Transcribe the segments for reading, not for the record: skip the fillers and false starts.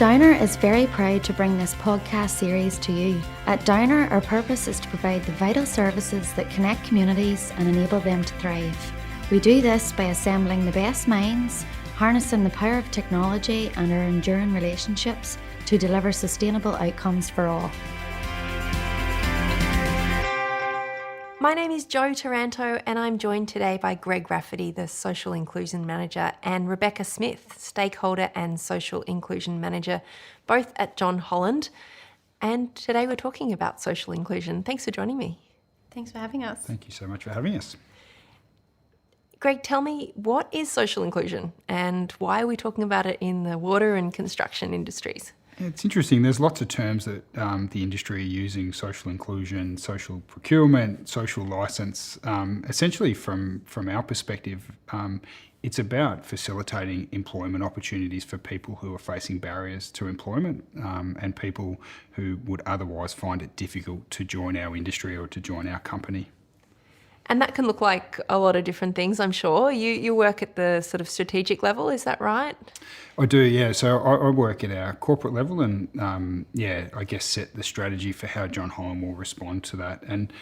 Downer is very proud to bring this podcast series to you. At Downer, our purpose is to provide the vital services that connect communities and enable them to thrive. We do this by assembling the best minds, harnessing the power of technology and our enduring relationships to deliver sustainable outcomes for all. My name is Jo Taranto and I'm joined today by Greg Rafferty, the Social Inclusion Manager, and Rebecca Smith, Stakeholder and Social Inclusion Manager, both at John Holland. And today we're talking about social inclusion. Thanks for joining me. Thanks for having us. Thank you so much for having us. Greg, tell me, what is social inclusion and why are we talking about it in the water and construction industries? It's interesting. There's lots of terms that the industry are using: social inclusion, social procurement, social licence. Essentially, from our perspective, it's about facilitating employment opportunities for people who are facing barriers to employment and people who would otherwise find it difficult to join our industry or to join our company. And that can look like a lot of different things, I'm sure. You work at the sort of strategic level, is that right? I do, yeah. So I work at our corporate level and, I guess set the strategy for how John Holland will respond to that. And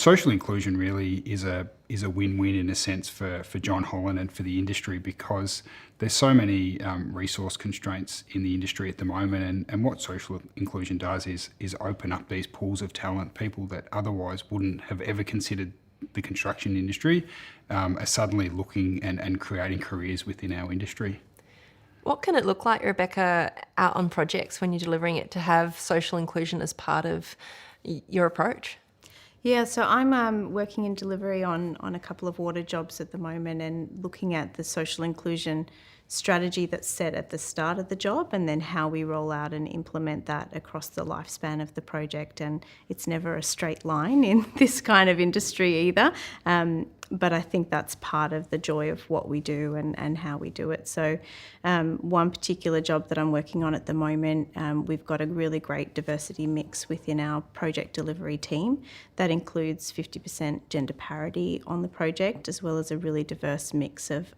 social inclusion really is a win-win in a sense for John Holland and for the industry, because there's so many resource constraints in the industry at the moment. And what social inclusion does is open up these pools of talent, people that otherwise wouldn't have ever considered the construction industry are suddenly looking and creating careers within our industry. What can it look like, Rebecca, out on projects when you're delivering it, to have social inclusion as part of your approach? Yeah, so I'm working in delivery on a couple of water jobs at the moment and looking at the social inclusion strategy that's set at the start of the job and then how we roll out and implement that across the lifespan of the project. And it's never a straight line in this kind of industry either. But I think that's part of the joy of what we do and how we do it. So one particular job that I'm working on at the moment, we've got a really great diversity mix within our project delivery team. That includes 50% gender parity on the project, as well as a really diverse mix of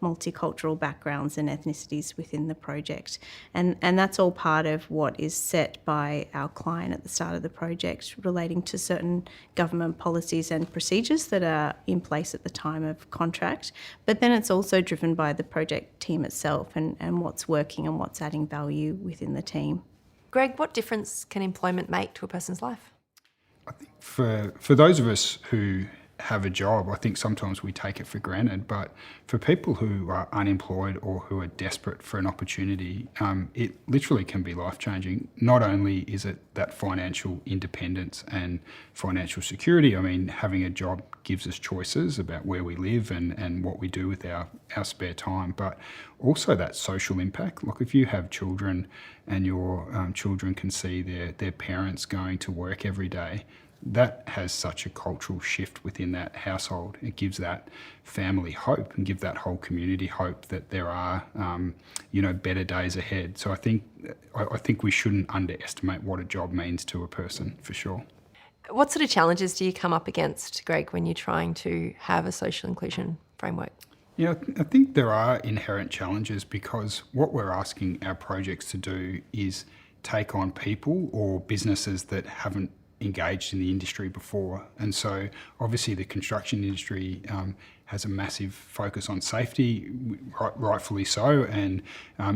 multicultural backgrounds and ethnicities within the project. And that's all part of what is set by our client at the start of the project, relating to certain government policies and procedures that are in place at the time of contract. But then it's also driven by the project team itself and what's working and what's adding value within the team. Greg, what difference can employment make to a person's life? I think for those of us who have a job, I think sometimes we take it for granted, but for people who are unemployed or who are desperate for an opportunity, it literally can be life-changing. Not only is it that financial independence and financial security, I mean, having a job gives us choices about where we live and what we do with our spare time, but also that social impact. Look, if you have children and your children can see their parents going to work every day, that has such a cultural shift within that household. It gives that family hope and give that whole community hope that there are, better days ahead. So I think we shouldn't underestimate what a job means to a person, for sure. What sort of challenges do you come up against, Greg, when you're trying to have a social inclusion framework? Yeah, I think there are inherent challenges, because what we're asking our projects to do is take on people or businesses that haven't engaged in the industry before. And so obviously the construction industry has a massive focus on safety, rightfully so, and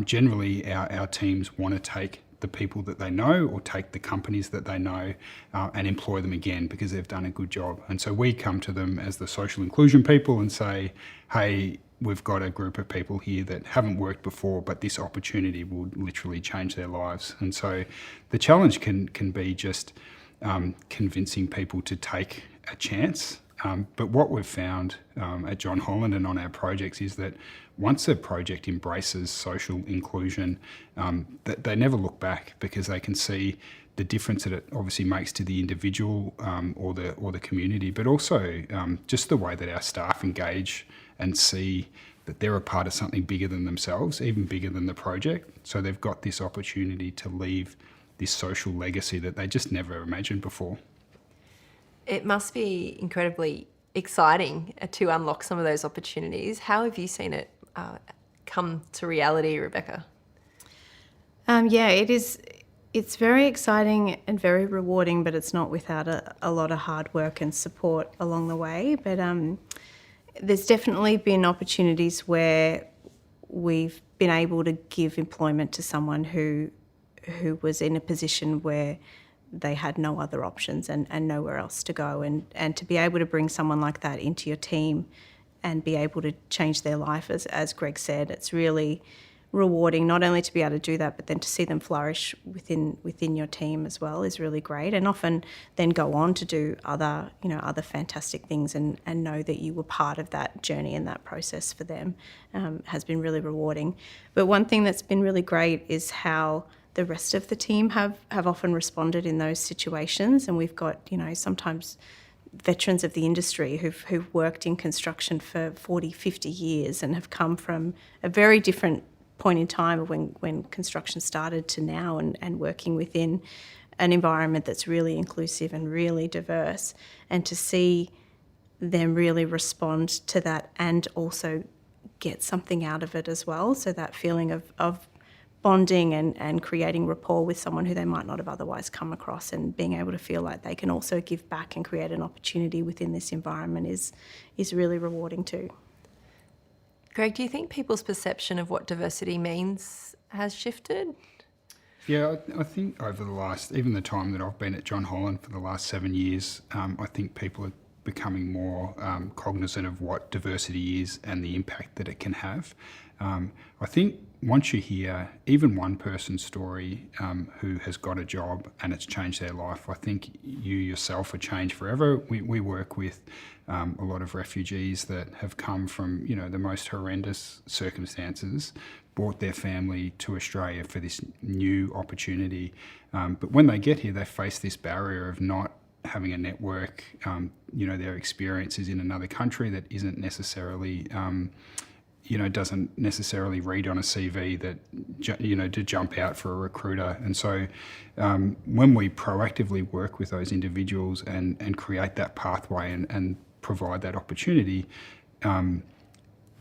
generally our teams want to take the people that they know or take the companies that they know and employ them again because they've done a good job. And so we come to them as the social inclusion people and say, hey, we've got a group of people here that haven't worked before, but this opportunity will literally change their lives. And so the challenge can be just convincing people to take a chance. But what we've found at John Holland and on our projects is that once a project embraces social inclusion, that they never look back, because they can see the difference that it obviously makes to the individual or the community, but also just the way that our staff engage and see that they're a part of something bigger than themselves, even bigger than the project. So they've got this opportunity to leave this social legacy that they just never imagined before. It must be incredibly exciting to unlock some of those opportunities. How have you seen it come to reality, Rebecca? Yeah, it is. It's very exciting and very rewarding, but it's not without a lot of hard work and support along the way. But there's definitely been opportunities where we've been able to give employment to someone who was in a position where they had no other options and nowhere else to go. And to be able to bring someone like that into your team and be able to change their life, as Greg said, it's really rewarding not only to be able to do that, but then to see them flourish within your team as well is really great, and often then go on to do other fantastic things and know that you were part of that journey and that process for them has been really rewarding. But one thing that's been really great is how the rest of the team have often responded in those situations, and we've got sometimes veterans of the industry who've worked in construction for 40, 50 years and have come from a very different point in time of when construction started to now, and working within an environment that's really inclusive and really diverse, and to see them really respond to that and also get something out of it as well. So that feeling of bonding and creating rapport with someone who they might not have otherwise come across, and being able to feel like they can also give back and create an opportunity within this environment is really rewarding too. Greg, do you think people's perception of what diversity means has shifted? Yeah, I think over even the time that I've been at John Holland for the last 7 years, I think people are becoming more cognizant of what diversity is and the impact that it can have. I think once you hear even one person's story who has got a job and it's changed their life, I think you yourself are changed forever. We work with a lot of refugees that have come from the most horrendous circumstances, brought their family to Australia for this new opportunity. But when they get here, they face this barrier of not having a network. Their experience is in another country that isn't necessarily doesn't necessarily read on a CV that, to jump out for a recruiter. And so when we proactively work with those individuals and create that pathway and provide that opportunity,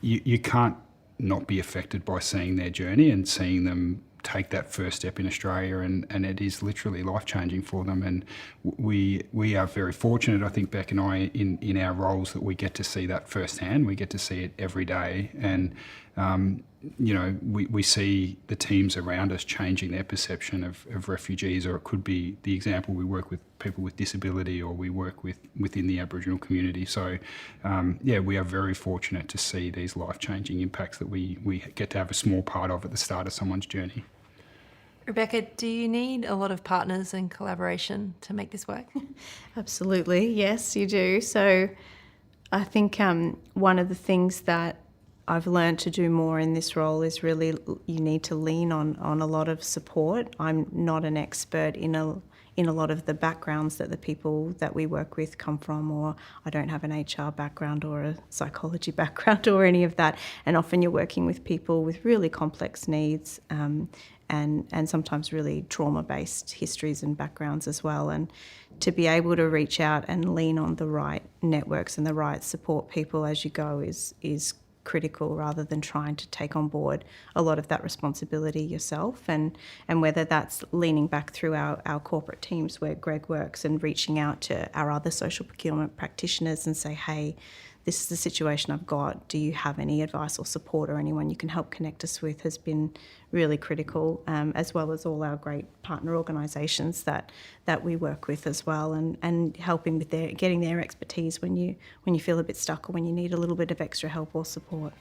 you can't not be affected by seeing their journey and seeing them take that first step in Australia, and it is literally life-changing for them. And we are very fortunate, I think, Beck and I, in our roles, that we get to see that firsthand. We get to see it every day, and we see the teams around us changing their perception of refugees, or it could be the example, we work with people with disability, or we work within the Aboriginal community. So we are very fortunate to see these life-changing impacts that we get to have a small part of at the start of someone's journey. Rebecca, do you need a lot of partners and collaboration to make this work? Absolutely, yes, you do. So I think one of the things that I've learned to do more in this role is really you need to lean on a lot of support. I'm not an expert in a lot of the backgrounds that the people that we work with come from, or I don't have an HR background or a psychology background or any of that. And often you're working with people with really complex needs and sometimes really trauma-based histories and backgrounds as well. And to be able to reach out and lean on the right networks and the right support people as you go is critical, rather than trying to take on board a lot of that responsibility yourself, and whether that's leaning back through our corporate teams where Greg works and reaching out to our other social procurement practitioners and say, hey, this is the situation I've got, do you have any advice or support or anyone you can help connect us with, has been really critical, as well as all our great partner organisations that we work with as well, and helping with getting their expertise when you feel a bit stuck or when you need a little bit of extra help or support.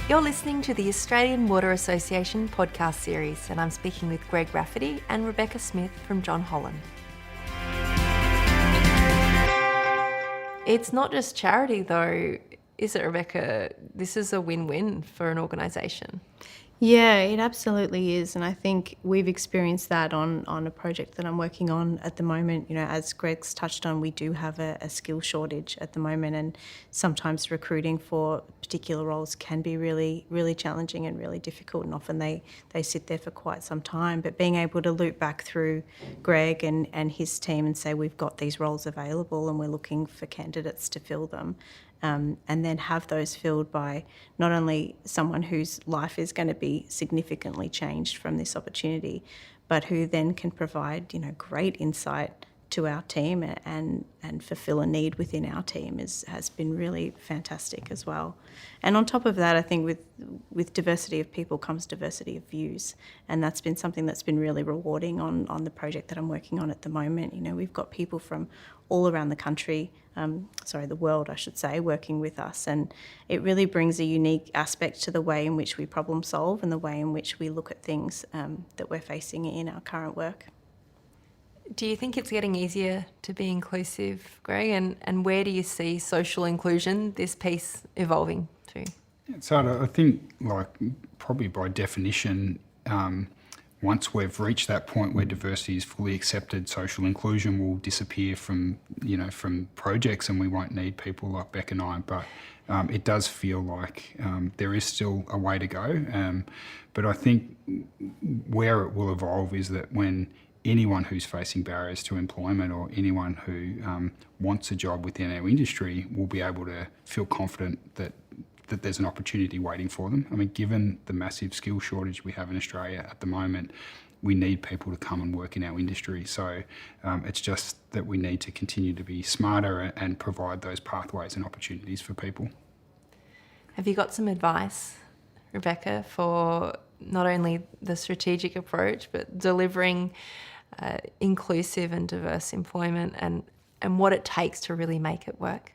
You're listening to the Australian Water Association podcast series, and I'm speaking with Greg Rafferty and Rebecca Smith from John Holland. It's not just charity though, is it, Rebecca? This is a win-win for an organisation. Yeah, it absolutely is, and I think we've experienced that on a project that I'm working on at the moment. As Greg's touched on, we do have a skill shortage at the moment, and sometimes recruiting for particular roles can be really, really challenging and really difficult, and often they sit there for quite some time. But being able to loop back through Greg and his team and say, we've got these roles available and we're looking for candidates to fill them, and then have those filled by not only someone whose life is going to be significantly changed from this opportunity, but who then can provide, great insight to our team and fulfill a need within our team has been really fantastic as well. And on top of that, I think with diversity of people comes diversity of views, and that's been something that's been really rewarding on the project that I'm working on at the moment. We've got people from all around the country, the world I should say, working with us, and it really brings a unique aspect to the way in which we problem solve and the way in which we look at things that we're facing in our current work. Do you think it's getting easier to be inclusive, Greg? And where do you see social inclusion, this piece, evolving to? So I think, probably by definition, once we've reached that point where diversity is fully accepted, social inclusion will disappear from projects, and we won't need people like Beck and I. But it does feel like there is still a way to go. But I think where it will evolve is that when anyone who's facing barriers to employment or anyone who wants a job within our industry will be able to feel confident that there's an opportunity waiting for them. I mean, given the massive skill shortage we have in Australia at the moment, we need people to come and work in our industry. So it's just that we need to continue to be smarter and provide those pathways and opportunities for people. Have you got some advice, Rebecca, for not only the strategic approach, but delivering inclusive and diverse employment and what it takes to really make it work?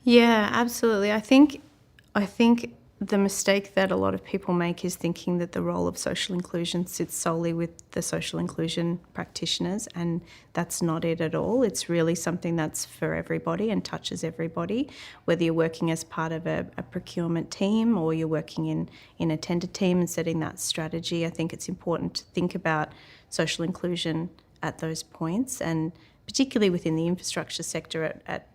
Yeah, absolutely. I think the mistake that a lot of people make is thinking that the role of social inclusion sits solely with the social inclusion practitioners, and that's not it at all. It's really something that's for everybody and touches everybody, whether you're working as part of a procurement team or you're working in a tender team and setting that strategy. I think it's important to think about social inclusion at those points, and particularly within the infrastructure sector at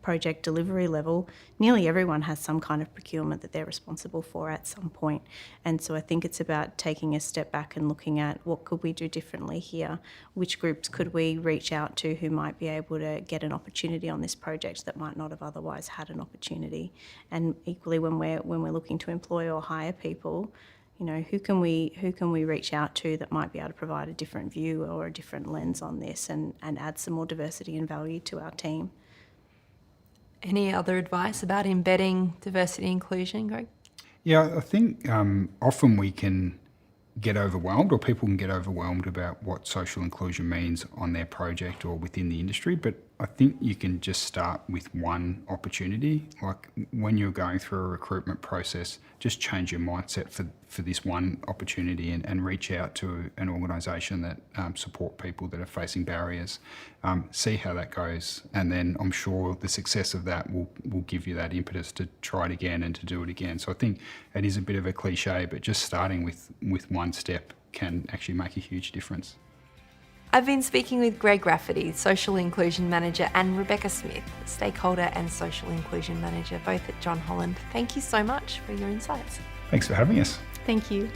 project delivery level, nearly everyone has some kind of procurement that they're responsible for at some point. And so I think it's about taking a step back and looking at what could we do differently here? Which groups could we reach out to who might be able to get an opportunity on this project that might not have otherwise had an opportunity? And equally, when we're looking to employ or hire people, who can we reach out to that might be able to provide a different view or a different lens on this and add some more diversity and value to our team? Any other advice about embedding diversity and inclusion, Greg? Yeah, I think often we can get overwhelmed, or people can get overwhelmed about what social inclusion means on their project or within the industry, but I think you can just start with one opportunity. Like when you're going through a recruitment process, just change your mindset for this one opportunity and reach out to an organisation that support people that are facing barriers. See how that goes, and then I'm sure the success of that will give you that impetus to try it again and to do it again. So I think it is a bit of a cliche, but just starting with one step can actually make a huge difference. I've been speaking with Greg Rafferty, Social Inclusion Manager, and Rebecca Smith, Stakeholder and Social Inclusion Manager, both at John Holland. Thank you so much for your insights. Thanks for having us. Thank you.